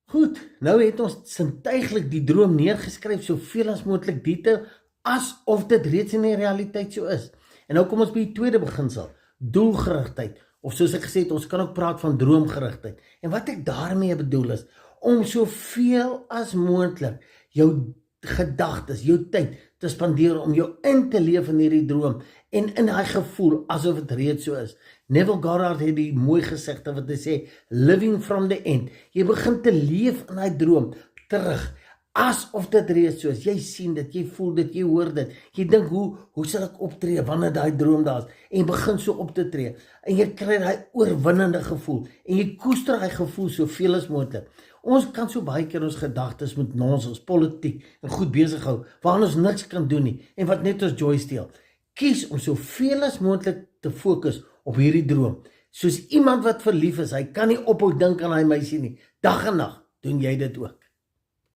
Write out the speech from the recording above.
Goed, nou het ons sintuiglik die droom neergeskryf, soveel as moontlik detail, asof dit reeds in die realiteit so is. En nou kom ons by die tweede beginsel, doelgerigtheid, of soos ek gesê het, ons kan ook praat van droomgerigtheid. En wat ek daarmee bedoel is, om soveel as moontlik jou gedagtes, jou tyd te spandeer om jou in te leef in hierdie droom en in daai gevoel asof dit reeds so is. Neville Goddard het die mooi gesegde wat hy sê, living from the end. Jy begin te leef in daai droom terug, asof dit reeds so is. Jy sien dit, jy voel dit, jy hoor dit. Jy dink hoe sal ek optree wanneer daai droom daar is? En jy begin so op te tree. En jy kry daai oorwinnende gevoel en jy koester daai gevoel soveel as moontlik. Ons kan so baie keer ons gedagtes met nonsens, politiek en goed besig hou, waar ons niks kan doen nie en wat net ons joy steel. Kies om soveel as moontlik te fokus op hierdie droom. Soos iemand wat verlief is, hy kan nie ophou dink aan hy meisie nie. Dag en nag doen jy dit ook.